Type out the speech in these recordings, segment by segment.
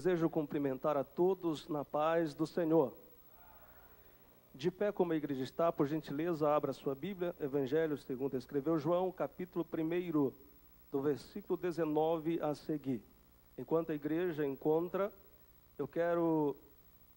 Desejo cumprimentar a todos na paz do Senhor. De pé como a igreja está, por gentileza, abra sua Bíblia, Evangelho segundo escreveu João, capítulo 1, do versículo 19 a seguir. Enquanto a igreja encontra, eu quero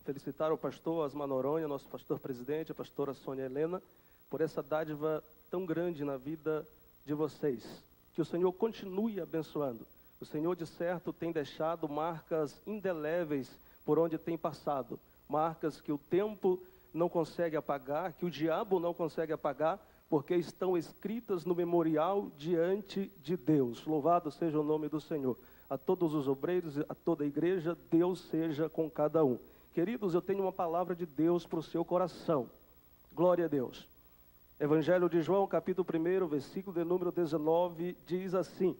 felicitar o pastor Asmar Noronha, nosso pastor presidente, a pastora Sônia Helena, por essa dádiva tão grande na vida de vocês. Que o Senhor continue abençoando. O Senhor, de certo, tem deixado marcas indeléveis por onde tem passado. Marcas que o tempo não consegue apagar, que o diabo não consegue apagar, porque estão escritas no memorial diante de Deus. Louvado seja o nome do Senhor. A todos os obreiros, a toda a igreja, Deus seja com cada um. Queridos, eu tenho uma palavra de Deus para o seu coração. Glória a Deus. Evangelho de João, capítulo 1, versículo de número 19, diz assim: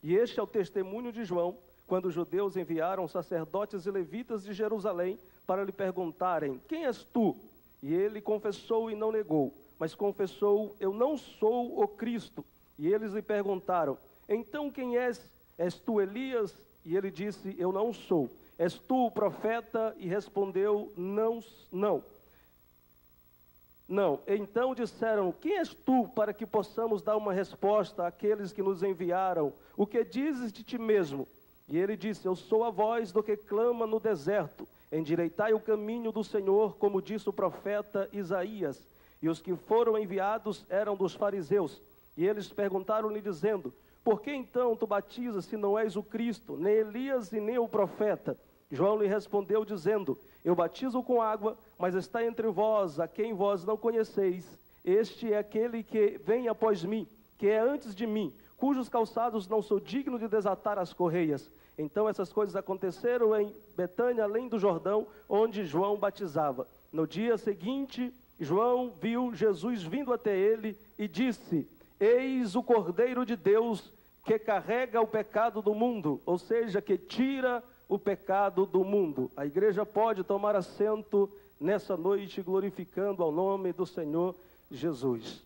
E este é o testemunho de João, quando os judeus enviaram sacerdotes e levitas de Jerusalém para lhe perguntarem: Quem és tu? E ele confessou e não negou, mas confessou: Eu não sou o Cristo. E eles lhe perguntaram: Então quem és? És tu Elias? E ele disse: Eu não sou. És tu o profeta? E respondeu: Não. Então disseram: Quem és tu, para que possamos dar uma resposta àqueles que nos enviaram? O que dizes de ti mesmo? E ele disse: Eu sou a voz do que clama no deserto. Endireitai o caminho do Senhor, como disse o profeta Isaías. E os que foram enviados eram dos fariseus. E eles perguntaram-lhe, dizendo: Por que então tu batizas, se não és o Cristo, nem Elias e nem o profeta? João lhe respondeu, dizendo: Eu batizo com água, mas está entre vós, a quem vós não conheceis. Este é aquele que vem após mim, que é antes de mim, cujos calçados não sou digno de desatar as correias. Então essas coisas aconteceram em Betânia, além do Jordão, onde João batizava. No dia seguinte, João viu Jesus vindo até ele e disse: Eis o Cordeiro de Deus que carrega o pecado do mundo, ou seja, que tira o pecado do mundo. A igreja pode tomar assento nessa noite, glorificando ao nome do Senhor Jesus.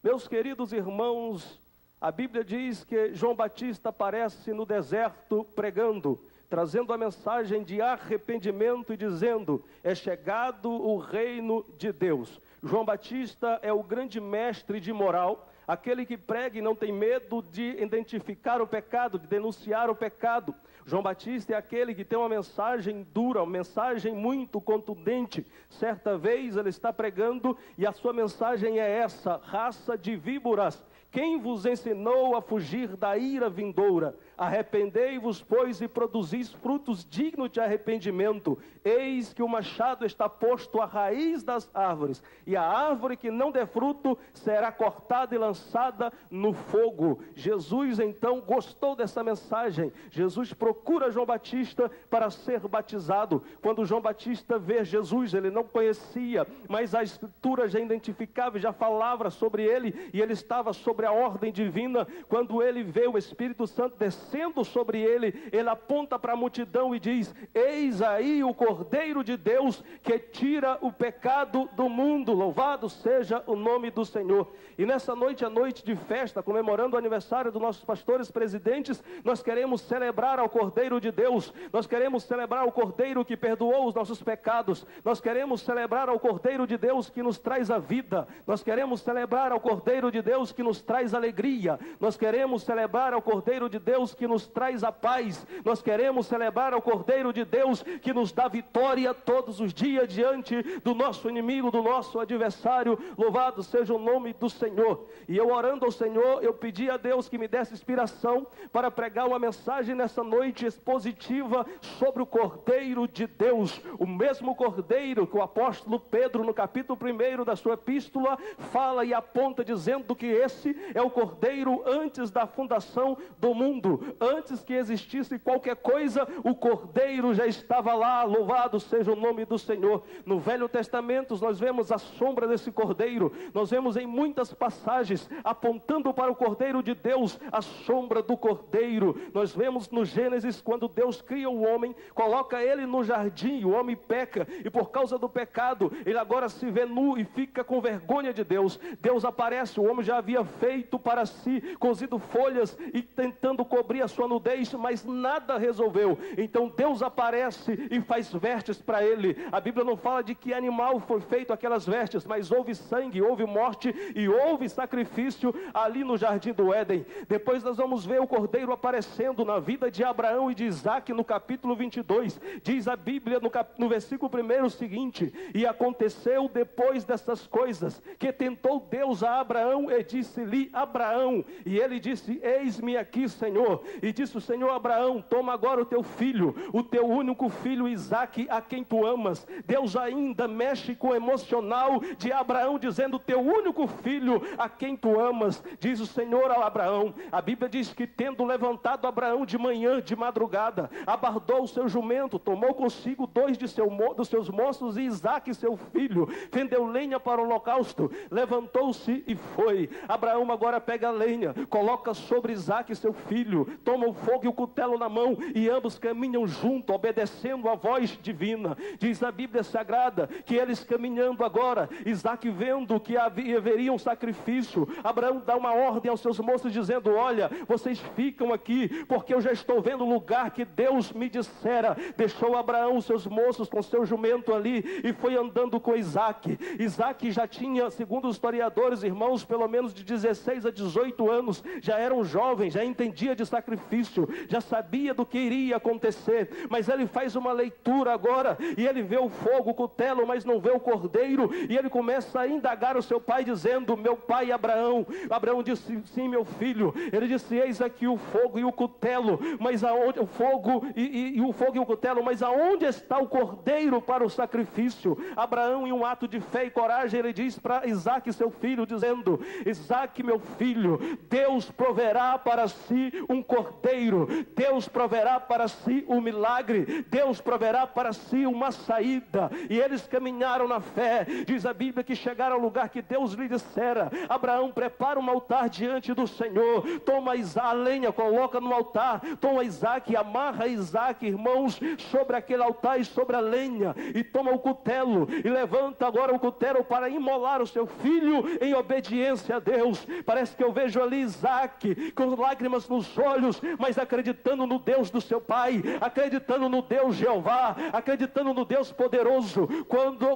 Meus queridos irmãos, a Bíblia diz que João Batista aparece no deserto pregando, trazendo a mensagem de arrependimento e dizendo: É chegado o reino de Deus. João Batista é o grande mestre de moral, aquele que prega e não tem medo de identificar o pecado, de denunciar o pecado. João Batista é aquele que tem uma mensagem dura, uma mensagem muito contundente. Certa vez ele está pregando e a sua mensagem é essa: raça de víboras, quem vos ensinou a fugir da ira vindoura? Arrependei-vos, pois, e produzis frutos dignos de arrependimento. Eis que o machado está posto à raiz das árvores, e a árvore que não der fruto será cortada e lançada no fogo. Jesus então gostou dessa mensagem. Jesus procura João Batista para ser batizado. Quando João Batista vê Jesus, ele não conhecia, mas a Escritura já identificava e já falava sobre ele, e ele estava sobre a ordem divina. Quando ele vê o Espírito Santo descendo sobre ele, ele aponta para a multidão e diz: Eis aí o Cordeiro de Deus que tira o pecado do mundo. Louvado seja o nome do Senhor. E nessa noite, a noite de festa, comemorando o aniversário dos nossos pastores presidentes, nós queremos celebrar ao Cordeiro de Deus. Nós queremos celebrar o Cordeiro que perdoou os nossos pecados. Nós queremos celebrar ao Cordeiro de Deus que nos traz a vida. Nós queremos celebrar ao Cordeiro de Deus que nos traz alegria. Nós queremos celebrar ao Cordeiro de Deus que nos traz a paz. Nós queremos celebrar ao Cordeiro de Deus que nos dá vitória todos os dias diante do nosso inimigo, do nosso adversário. Louvado seja o nome do Senhor. E eu, orando ao Senhor, eu pedi a Deus que me desse inspiração para pregar uma mensagem nessa noite expositiva sobre o Cordeiro de Deus. O mesmo Cordeiro que o apóstolo Pedro, no capítulo 1 da sua epístola, fala e aponta dizendo que esse é o Cordeiro antes da fundação do mundo. Antes que existisse qualquer coisa, o Cordeiro já estava lá. Louvado seja o nome do Senhor. No Velho Testamento nós vemos a sombra desse Cordeiro. Nós vemos em muitas passagens apontando para o Cordeiro de Deus, a sombra do Cordeiro. Nós vemos no Gênesis, quando Deus cria o homem, coloca ele no jardim, o homem peca, e por causa do pecado, ele agora se vê nu e fica com vergonha de Deus. Deus aparece, o homem já havia feito feito para si, cozido folhas e tentando cobrir a sua nudez, mas nada resolveu. Então Deus aparece e faz vestes para ele. A Bíblia não fala de que animal foi feito aquelas vestes, mas houve sangue, houve morte e houve sacrifício ali no jardim do Éden. Depois nós vamos ver o cordeiro aparecendo na vida de Abraão e de Isaque no capítulo 22. Diz a Bíblia no versículo 1 o seguinte: e aconteceu depois dessas coisas, que tentou Deus a Abraão e disse-lhe: Abraão. E ele disse: eis-me aqui, Senhor. E disse o Senhor a Abraão: toma agora o teu filho, o teu único filho Isaque, a quem tu amas. Deus ainda mexe com o emocional de Abraão, dizendo: teu único filho, a quem tu amas. Diz o Senhor a Abraão. A Bíblia diz que, tendo levantado Abraão de manhã, de madrugada, abardou o seu jumento, tomou consigo 2 dos seus moços e Isaque seu filho, fendeu lenha para o holocausto, levantou-se e foi. Abraão agora pega a lenha, coloca sobre Isaque seu filho, toma o fogo e o cutelo na mão, e ambos caminham junto, obedecendo a voz divina. Diz a Bíblia Sagrada que eles caminhando agora, Isaque vendo que haveria um sacrifício, Abraão dá uma ordem aos seus moços dizendo: olha, vocês ficam aqui, porque eu já estou vendo o lugar que Deus me dissera. Deixou Abraão os seus moços com seu jumento ali e foi andando com Isaque. Isaque já tinha, segundo os historiadores, irmãos, pelo menos de 16 a 18 anos, já era um jovem, já entendia de sacrifício, já sabia do que iria acontecer, mas ele faz uma leitura agora, e ele vê o fogo, o cutelo, mas não vê o cordeiro, e ele começa a indagar o seu pai, dizendo: meu pai Abraão. Abraão disse: sim, meu filho. Ele disse: eis aqui o fogo e o cutelo, mas aonde o fogo e o cutelo, mas aonde está o cordeiro para o sacrifício? Abraão, em um ato de fé e coragem, ele diz para Isaque seu filho, dizendo: Isaque meu filho, Deus proverá para si um cordeiro, Deus proverá para si um milagre, Deus proverá para si uma saída. E eles caminharam na fé. Diz a Bíblia que chegaram ao lugar que Deus lhe dissera. Abraão prepara um altar diante do Senhor, toma a lenha, coloca no altar, toma Isaque, amarra Isaque, irmãos, sobre aquele altar e sobre a lenha, e toma o cutelo, e levanta agora o cutelo para imolar o seu filho em obediência a Deus. Parece que eu vejo ali Isaque com lágrimas nos olhos, mas acreditando no Deus do seu pai, acreditando no Deus Jeová, acreditando no Deus poderoso. Quando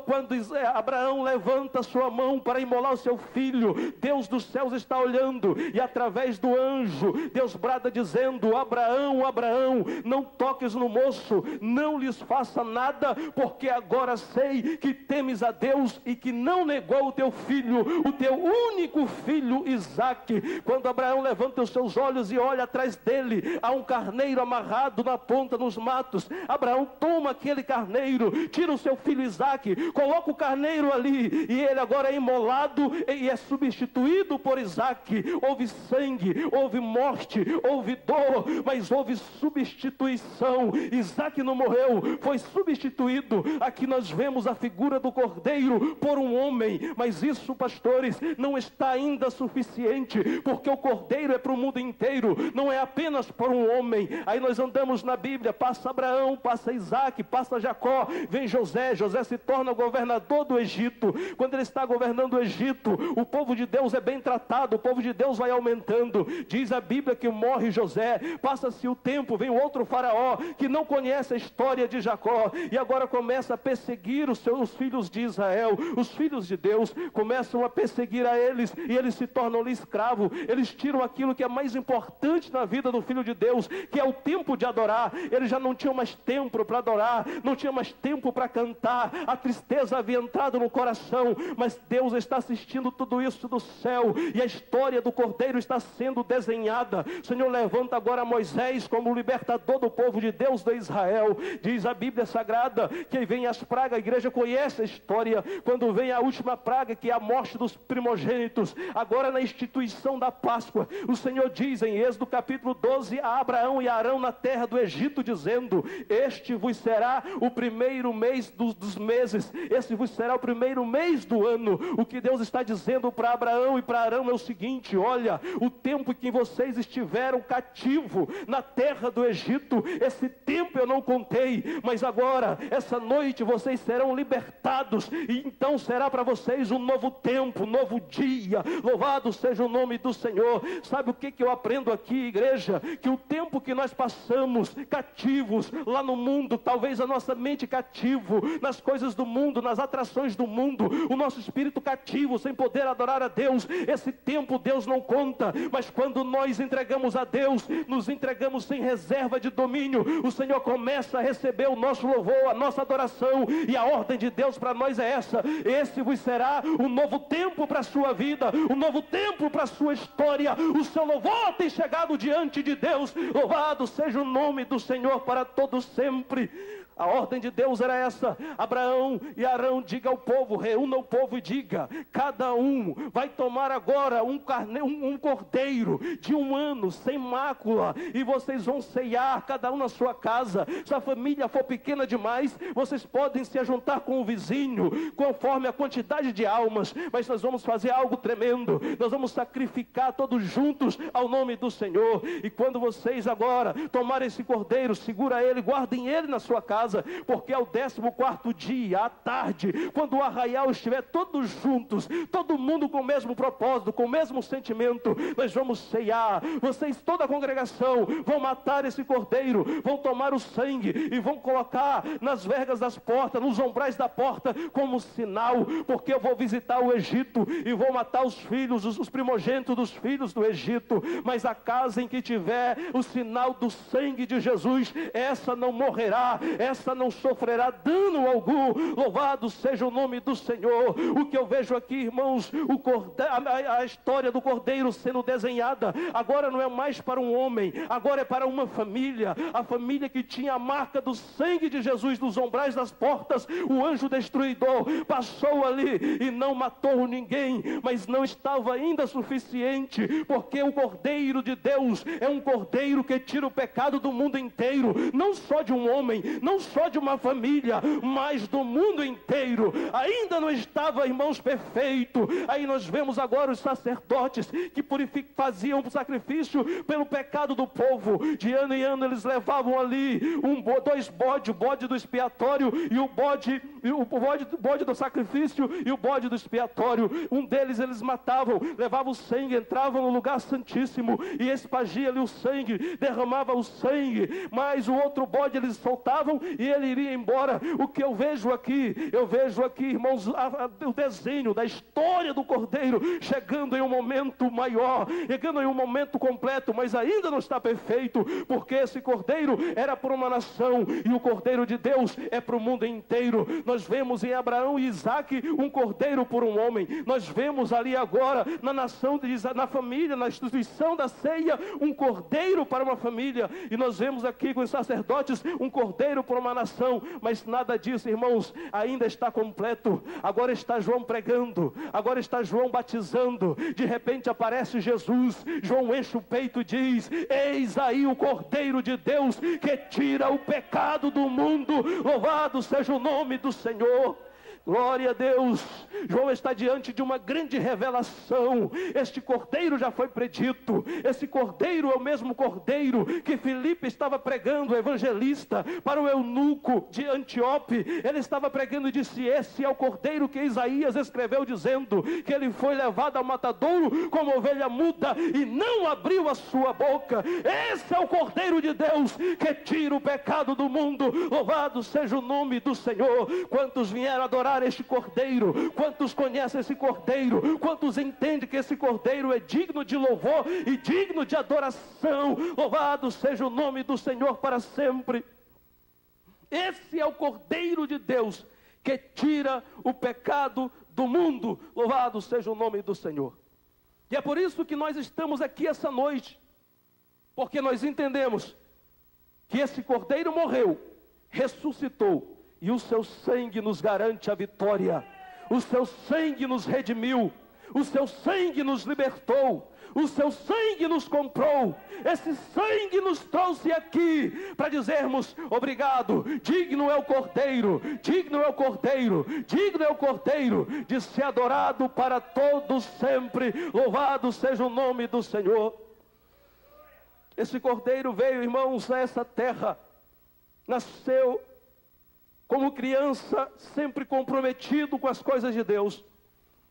Abraão levanta sua mão para imolar o seu filho, Deus dos céus está olhando, e através do anjo, Deus brada dizendo: Abraão, Abraão, não toques no moço, não lhes faça nada, porque agora sei que temes a Deus e que não negou o teu filho, o teu único filho Isaque. Quando Abraão levanta os seus olhos e olha atrás dele, há um carneiro amarrado na ponta nos matos. Abraão toma aquele carneiro, tira o seu filho Isaque, coloca o carneiro ali, e ele agora é imolado e é substituído por Isaque. Houve sangue, houve morte, houve dor, mas houve substituição. Isaque não morreu, foi substituído. Aqui nós vemos a figura do cordeiro por um homem, mas isso, pastores, não está ainda suficiente, porque o cordeiro é para o mundo inteiro, não é apenas por um homem. Aí nós andamos na Bíblia, passa Abraão, passa Isaque, passa Jacó, vem José. José se torna governador do Egito. Quando ele está governando o Egito, o povo de Deus é bem tratado, o povo de Deus vai aumentando. Diz a Bíblia que morre José, passa-se o tempo, vem outro faraó que não conhece a história de Jacó, e agora começa a perseguir os filhos de Israel. Os filhos de Deus começam a perseguir a eles, e eles se tornam-lhe escravos. Eles tiram aquilo que é mais importante na vida do filho de Deus, que é o tempo de adorar. Eles já não tinham mais tempo para adorar, não tinham mais tempo para cantar. A tristeza havia entrado no coração, mas Deus está assistindo tudo isso do céu, e a história do cordeiro está sendo desenhada. O Senhor levanta agora Moisés como libertador do povo de Deus de Israel. Diz a Bíblia Sagrada que vem as pragas. A igreja conhece a história, quando vem a última praga, que é a morte dos primogênitos. Agora, na instituição da Páscoa, o Senhor diz em Êxodo capítulo 12 a Abraão e Arão na terra do Egito, dizendo: este vos será o primeiro mês dos meses, esse vos será o primeiro mês do ano. O que Deus está dizendo para Abraão e para Arão é o seguinte: olha, o tempo em que vocês estiveram cativo na terra do Egito, esse tempo eu não contei, mas agora, essa noite, vocês serão libertados, e então será para vocês um novo tempo, um novo dia. Louvado Louvado seja o nome do Senhor. Sabe o que eu aprendo aqui, igreja? Que o tempo que nós passamos cativos lá no mundo, talvez a nossa mente cativo nas coisas do mundo, nas atrações do mundo, o nosso espírito cativo, sem poder adorar a Deus, esse tempo Deus não conta. Mas quando nós entregamos a Deus, nos entregamos sem reserva de domínio, o Senhor começa a receber o nosso louvor, a nossa adoração. E a ordem de Deus para nós é essa: esse vos será um novo tempo para a sua vida, um novo tempo para a sua história. O seu louvor tem chegado diante de Deus. Louvado seja o nome do Senhor para todo sempre. A ordem de Deus era essa: Abraão e Arão, diga ao povo, reúna o povo e diga: cada um vai tomar agora um cordeiro de 1 ano, sem mácula, e vocês vão ceiar, cada um na sua casa. Se a família for pequena demais, vocês podem se ajuntar com o vizinho, conforme a quantidade de almas, mas nós vamos fazer algo tremendo. Nós vamos sacrificar todos juntos ao nome do Senhor. E quando vocês agora tomarem esse cordeiro, segura ele, guardem ele na sua casa, porque ao 14º dia, à tarde, quando o arraial estiver todos juntos, todo mundo com o mesmo propósito, com o mesmo sentimento, nós vamos ceiar. Vocês, toda a congregação, vão matar esse cordeiro, vão tomar o sangue e vão colocar nas vergas das portas, nos umbrais da porta, como sinal, porque eu vou visitar o Egito e vou matar os filhos, os primogênitos dos filhos do Egito, mas a casa em que tiver o sinal do sangue de Jesus, essa não morrerá, essa não sofrerá dano algum. Louvado seja o nome do Senhor. O que eu vejo aqui, irmãos, a história do cordeiro sendo desenhada, agora não é mais para um homem, agora é para uma família, a família que tinha a marca do sangue de Jesus nos umbrais das portas. O anjo destruidor passou ali e não matou ninguém, mas não estava ainda suficiente, porque o cordeiro de Deus é um cordeiro que tira o pecado do mundo inteiro, não só de um homem, não só de uma família, mas do mundo inteiro. Ainda não estava, irmãos, perfeito. Aí nós vemos agora os sacerdotes que faziam o sacrifício pelo pecado do povo. De ano em ano eles levavam ali 2 bodes, o bode do expiatório e o bode do sacrifício e o bode do expiatório. Um deles eles matavam, levavam o sangue, entravam no lugar santíssimo e espargia ali o sangue, derramava o sangue, mas o outro bode eles soltavam e ele iria embora. O que eu vejo aqui, irmãos, o desenho da história do cordeiro chegando em um momento maior, chegando em um momento completo, mas ainda não está perfeito, porque esse cordeiro era para uma nação e o cordeiro de Deus é para o mundo inteiro. Nós vemos em Abraão e Isaac um cordeiro por um homem. Nós vemos ali agora na nação, na família, na instituição da ceia, um cordeiro para uma família, e nós vemos aqui com os sacerdotes um cordeiro para uma nação. Mas nada disso, irmãos, ainda está completo. Agora está João pregando, agora está João batizando, de repente aparece Jesus. João enche o peito e diz: eis aí o cordeiro de Deus que tira o pecado do mundo. Louvado seja o nome do Senhor. Glória a Deus. João está diante de uma grande revelação. Este cordeiro já foi predito. Esse cordeiro é o mesmo cordeiro que Filipe estava pregando, o evangelista, para o eunuco de Antíope. Ele estava pregando e disse: esse é o cordeiro que Isaías escreveu, dizendo que ele foi levado ao matadouro como ovelha muda e não abriu a sua boca. Esse é o cordeiro de Deus que tira o pecado do mundo. Louvado seja o nome do Senhor. Quantos vieram adorar este cordeiro? Quantos conhecem esse cordeiro? Quantos entendem que esse cordeiro é digno de louvor e digno de adoração? Louvado seja o nome do Senhor para sempre. Esse é o cordeiro de Deus que tira o pecado do mundo. Louvado seja o nome do Senhor. E é por isso que nós estamos aqui essa noite, porque nós entendemos que esse cordeiro morreu, ressuscitou, e o seu sangue nos garante a vitória. O seu sangue nos redimiu. O seu sangue nos libertou. O seu sangue nos comprou. Esse sangue nos trouxe aqui para dizermos: obrigado. Digno é o cordeiro. Digno é o cordeiro. Digno é o cordeiro de ser adorado para todos sempre. Louvado seja o nome do Senhor. Esse cordeiro veio, irmãos, a essa terra. Nasceu como criança, sempre comprometido com as coisas de Deus.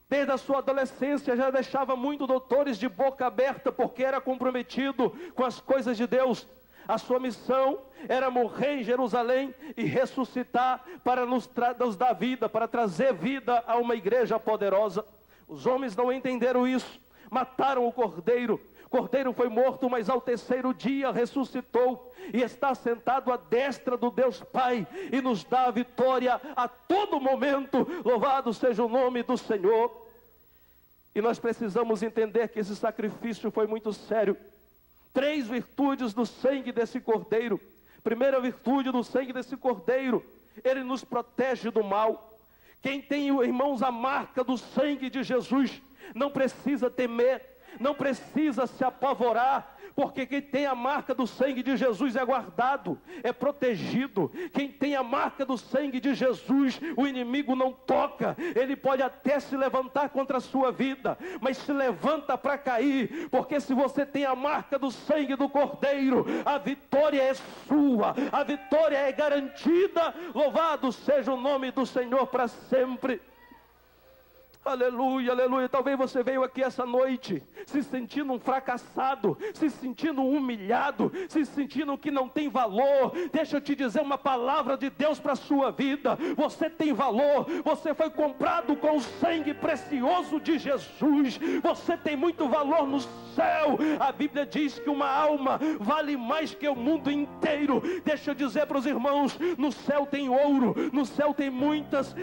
Desde a sua adolescência já deixava muitos doutores de boca aberta, porque era comprometido com as coisas de Deus. A sua missão era morrer em Jerusalém e ressuscitar para nos dar vida, para trazer vida a uma igreja poderosa. Os homens não entenderam isso, mataram o cordeiro. O cordeiro foi morto, mas ao terceiro dia ressuscitou e está sentado à destra do Deus Pai e nos dá a vitória a todo momento. Louvado seja o nome do Senhor. E nós precisamos entender que esse sacrifício foi muito sério. 3 virtudes do sangue desse cordeiro. Primeira virtude do sangue desse cordeiro: ele nos protege do mal. Quem tem, irmãos, a marca do sangue de Jesus não precisa temer, não precisa se apavorar, porque quem tem a marca do sangue de Jesus é guardado, é protegido. Quem tem a marca do sangue de Jesus, o inimigo não toca. Ele pode até se levantar contra a sua vida, mas se levanta para cair, porque se você tem a marca do sangue do Cordeiro, a vitória é sua, a vitória é garantida. Louvado seja o nome do Senhor para sempre. Aleluia, aleluia. Talvez você veio aqui essa noite se sentindo um fracassado, se sentindo humilhado, se sentindo que não tem valor. Deixa eu te dizer uma palavra de Deus para a sua vida. Você tem valor, você foi comprado com o sangue precioso de Jesus. Você tem muito valor no céu. A Bíblia diz que uma alma vale mais que o mundo inteiro. Deixa eu dizer para os irmãos, no céu tem ouro, no céu tem muitas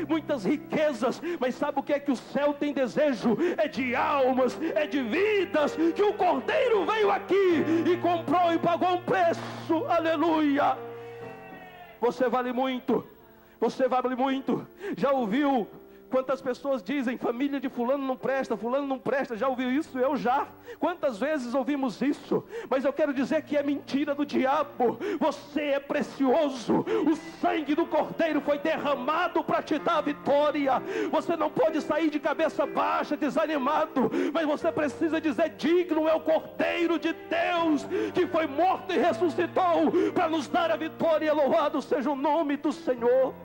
riquezas, mas sabe o que é que o céu tem desejo? É de almas, é de vidas, que o Cordeiro veio aqui e comprou e pagou um preço. Aleluia. Você vale muito, você vale muito. Já ouviu quantas pessoas dizem: família de fulano não presta, fulano não presta? Já ouviu isso? Eu já. Quantas vezes ouvimos isso? Mas eu quero dizer que é mentira do diabo. Você é precioso. O sangue do Cordeiro foi derramado para te dar a vitória. Você não pode sair de cabeça baixa, desanimado, mas você precisa dizer: digno é o Cordeiro de Deus, que foi morto e ressuscitou para nos dar a vitória. Louvado seja o nome do Senhor.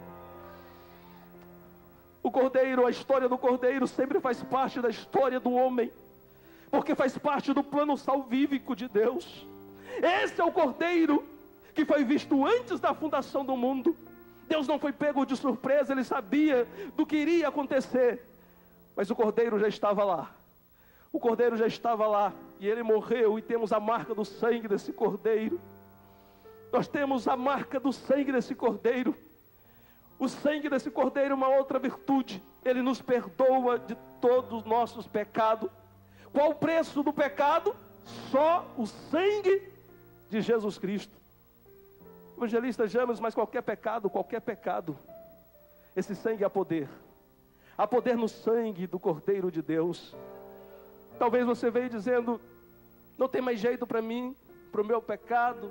O Cordeiro, a história do Cordeiro sempre faz parte da história do homem, porque faz parte do plano salvífico de Deus. Esse é o Cordeiro que foi visto antes da fundação do mundo. Deus não foi pego de surpresa, Ele sabia do que iria acontecer, mas o Cordeiro já estava lá. O Cordeiro já estava lá, e Ele morreu, e temos a marca do sangue desse Cordeiro. Nós temos a marca do sangue desse Cordeiro. O sangue desse Cordeiro é uma outra virtude. Ele nos perdoa de todos os nossos pecados. Qual o preço do pecado? Só o sangue de Jesus Cristo. Evangelista James, mas qualquer pecado, esse sangue há poder. Há poder no sangue do Cordeiro de Deus. Talvez você veio dizendo: não tem mais jeito para mim, para o meu pecado.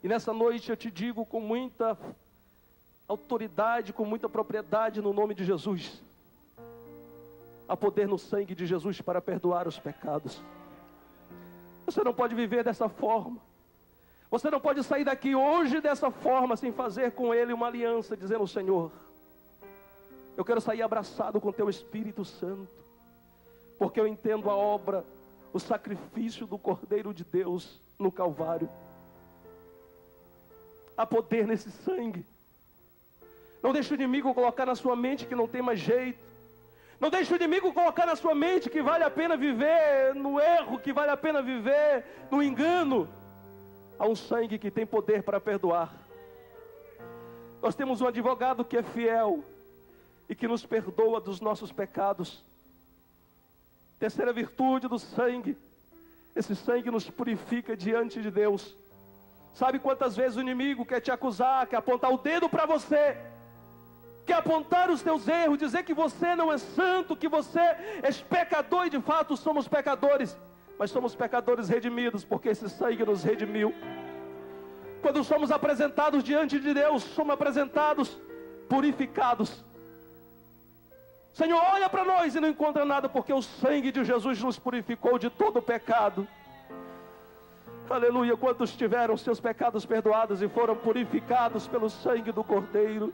E nessa noite eu te digo com muita autoridade, com muita propriedade, no nome de Jesus: há poder no sangue de Jesus para perdoar os pecados. Você não pode viver dessa forma. Você não pode sair daqui hoje dessa forma, sem fazer com Ele uma aliança, dizendo: Senhor, eu quero sair abraçado com Teu Espírito Santo, porque eu entendo a obra, o sacrifício do Cordeiro de Deus no Calvário. Há poder nesse sangue. Não deixe o inimigo colocar na sua mente que não tem mais jeito. Não deixe o inimigo colocar na sua mente que vale a pena viver no erro, que vale a pena viver no engano. Há um sangue que tem poder para perdoar. Nós temos um advogado que é fiel e que nos perdoa dos nossos pecados. Terceira virtude do sangue: esse sangue nos purifica diante de Deus. Sabe quantas vezes o inimigo quer te acusar, quer apontar o dedo para você, quer apontar os teus erros, dizer que você não é santo, que você é pecador, e de fato somos pecadores, mas somos pecadores redimidos, porque esse sangue nos redimiu. Quando somos apresentados diante de Deus, somos apresentados purificados. Senhor, olha para nós e não encontra nada, porque o sangue de Jesus nos purificou de todo o pecado. Aleluia. Quantos tiveram seus pecados perdoados e foram purificados pelo sangue do Cordeiro?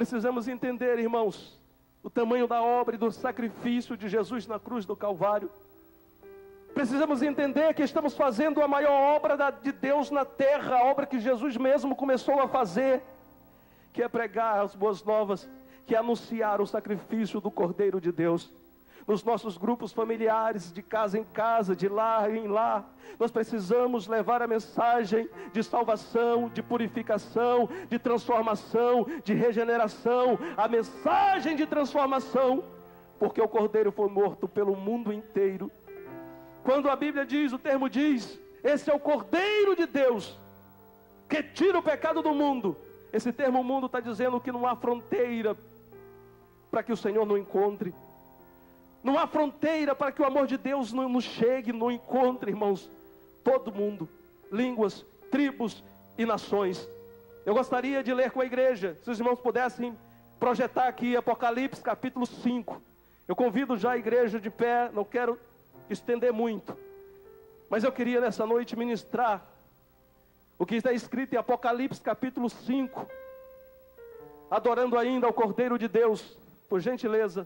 Precisamos entender, irmãos, o tamanho da obra e do sacrifício de Jesus na cruz do Calvário. Precisamos entender que estamos fazendo a maior obra de Deus na terra, a obra que Jesus mesmo começou a fazer, que é pregar as boas novas, que é anunciar o sacrifício do Cordeiro de Deus. Nos nossos grupos familiares, de casa em casa, de lar em lar, nós precisamos levar a mensagem de salvação, de purificação, de transformação, de regeneração, a mensagem de transformação, porque o Cordeiro foi morto pelo mundo inteiro. Quando a Bíblia diz, o termo diz, esse é o Cordeiro de Deus, que tira o pecado do mundo. Esse termo mundo está dizendo que não há fronteira para que o Senhor não encontre. Não há fronteira para que o amor de Deus não chegue, não encontre, irmãos. Todo mundo, línguas, tribos e nações. Eu gostaria de ler com a igreja, se os irmãos pudessem projetar aqui Apocalipse capítulo 5. Eu convido já a igreja de pé, não quero estender muito, mas eu queria nessa noite ministrar o que está escrito em Apocalipse capítulo 5, adorando ainda ao Cordeiro de Deus, por gentileza.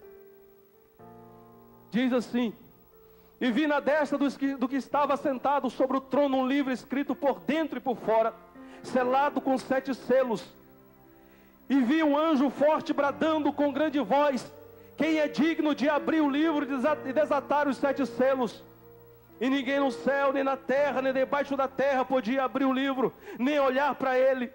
Diz assim: e vi na destra do que estava sentado sobre o trono um livro escrito por dentro e por fora, selado com 7 selos. E vi um anjo forte bradando com grande voz: quem é digno de abrir o livro e desatar os 7 selos? E ninguém no céu, nem na terra, nem debaixo da terra podia abrir o livro, nem olhar para ele.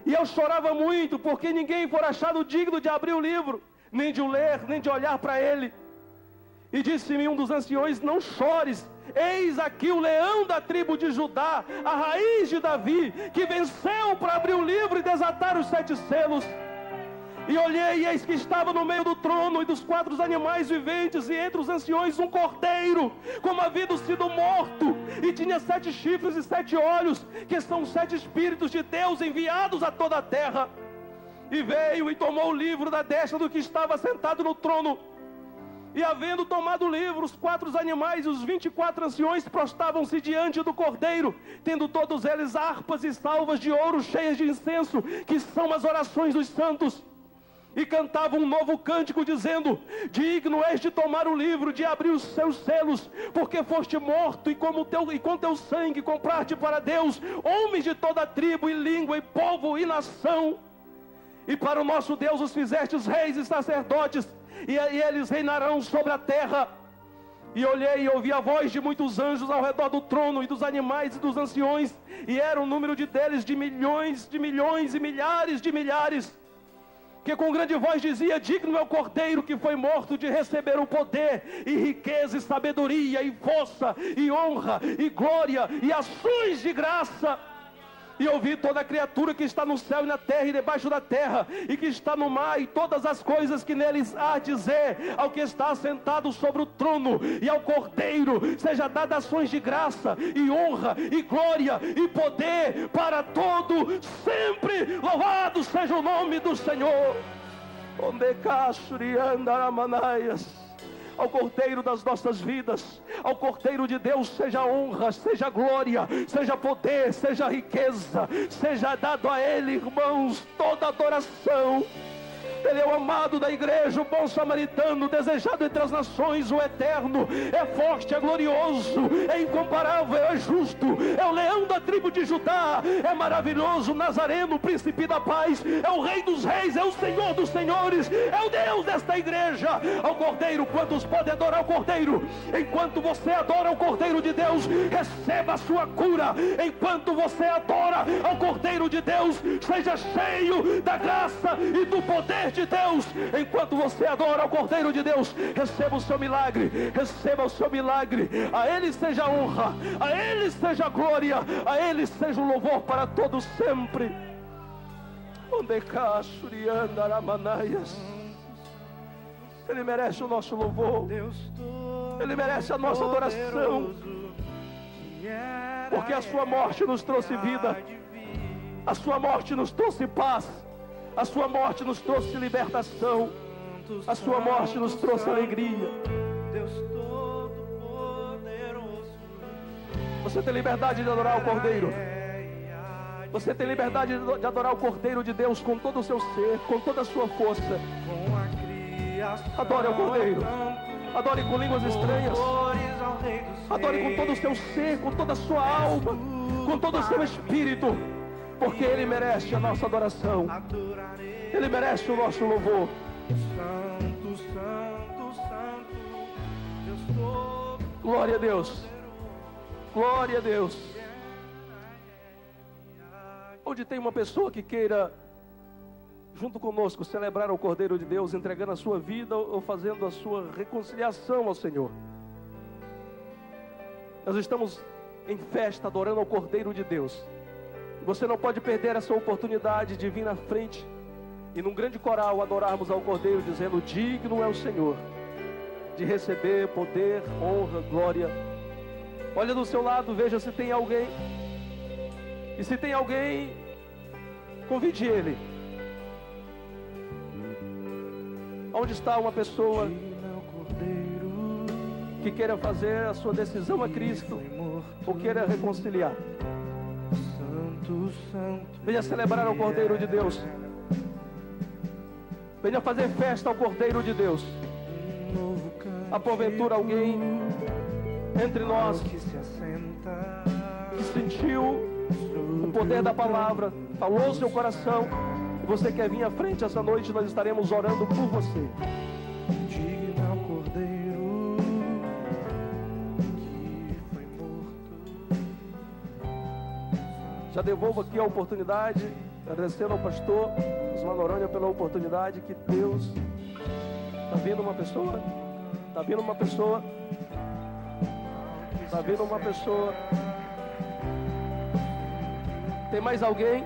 E eu chorava muito, porque ninguém for achado digno de abrir o livro, nem de o ler, nem de olhar para ele. E disse-me um dos anciões: não chores, eis aqui o leão da tribo de Judá, a raiz de Davi, que venceu para abrir o livro e desatar os 7 selos. E olhei, e eis que estava no meio do trono e dos 4 animais viventes, e entre os anciões um cordeiro, como havia sido morto, e tinha 7 chifres e 7 olhos, que são 7 espíritos de Deus enviados a toda a terra. E veio e tomou o livro da destra do que estava sentado no trono. E havendo tomado o livro, os 4 animais e os 24 anciões prostravam-se diante do Cordeiro, tendo todos eles harpas e salvas de ouro cheias de incenso, que são as orações dos santos. E cantavam um novo cântico, dizendo: digno és de tomar o livro, de abrir os seus selos, porque foste morto, e com teu sangue compraste para Deus homens de toda tribo e língua e povo e nação. E para o nosso Deus os fizestes reis e sacerdotes, e eles reinarão sobre a terra. E olhei e ouvi a voz de muitos anjos ao redor do trono, e dos animais e dos anciões, e era o número deles de milhões e milhares de milhares, que com grande voz dizia: digno é o Cordeiro que foi morto de receber o poder, e riqueza, e sabedoria, e força, e honra, e glória, e ações de graça. E ouvi toda a criatura que está no céu e na terra e debaixo da terra, e que está no mar, e todas as coisas que neles há, dizer ao que está sentado sobre o trono e ao Cordeiro: seja dada ações de graça, e honra, e glória, e poder para todo sempre. Louvado seja o nome do Senhor. Onde caçuri andaramanaias. Ao Cordeiro das nossas vidas, ao Cordeiro de Deus, seja honra, seja glória, seja poder, seja riqueza, seja dado a Ele, irmãos, toda adoração. Ele é o amado da igreja, o bom samaritano, desejado entre as nações, o eterno. É forte, é glorioso, é incomparável, é justo. É o leão da tribo de Judá, é maravilhoso, Nazareno, príncipe da paz. É o rei dos reis, é o Senhor dos senhores, é o Deus desta igreja. Ao Cordeiro, quantos podem adorar o Cordeiro? Enquanto você adora o Cordeiro de Deus, receba a sua cura. Enquanto você adora ao Cordeiro de Deus, seja cheio da graça e do poder de Deus. Enquanto você adora ao Cordeiro de Deus, receba o seu milagre, receba o seu milagre. A Ele seja a honra, a Ele seja a glória, a Ele seja o louvor para todos sempre. Ele merece o nosso louvor, Ele merece a nossa adoração, porque a sua morte nos trouxe vida, a sua morte nos trouxe paz, a sua morte nos trouxe libertação, a sua morte nos trouxe alegria. Deus Todo-Poderoso, você tem liberdade de adorar o Cordeiro. Você tem liberdade de adorar o Cordeiro de Deus com todo o seu ser, com toda a sua força. Adore o Cordeiro. Adore com línguas estranhas. Adore com todo o seu ser, com toda a sua alma, com todo o seu espírito. Porque Ele merece a nossa adoração. Ele merece o nosso louvor. Santo, Santo, Santo, eu sou. Glória a Deus. Glória a Deus. Onde tem uma pessoa que queira, junto conosco, celebrar o Cordeiro de Deus, entregando a sua vida ou fazendo a sua reconciliação ao Senhor. Nós estamos em festa adorando ao Cordeiro de Deus. Você não pode perder essa oportunidade de vir na frente e num grande coral adorarmos ao Cordeiro, dizendo: digno é o Senhor de receber poder, honra, glória. Olha do seu lado, veja se tem alguém. E se tem alguém, convide ele. Onde está uma pessoa que queira fazer a sua decisão a Cristo ou queira reconciliar? Venha celebrar ao Cordeiro de Deus. Venha fazer festa ao Cordeiro de Deus. Há porventura alguém entre nós que sentiu o poder da palavra, falou o seu coração, e você quer vir à frente essa noite, nós estaremos orando por você. Digno é o Cordeiro que foi morto. Já devolvo aqui a oportunidade, agradecendo ao pastor Osmar Noronha pela oportunidade que Deus. Está vindo uma pessoa? Está vindo uma pessoa? Está vindo uma pessoa? Tem mais alguém?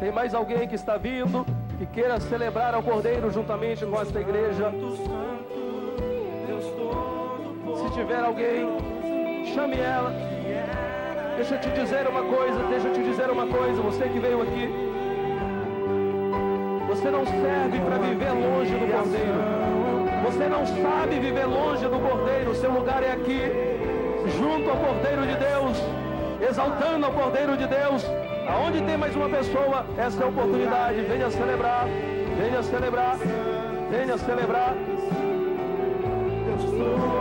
Tem mais alguém que está vindo, que queira celebrar ao Cordeiro juntamente com esta igreja? Se tiver alguém, chame ela. Deixa eu te dizer uma coisa, você que veio aqui, você não serve para viver longe do Cordeiro. Você não sabe viver longe do Cordeiro. Seu lugar é aqui, junto ao Cordeiro de Deus, exaltando ao Cordeiro de Deus. Aonde tem mais uma pessoa, essa é a oportunidade. Venha celebrar, venha celebrar, venha celebrar. Eu sou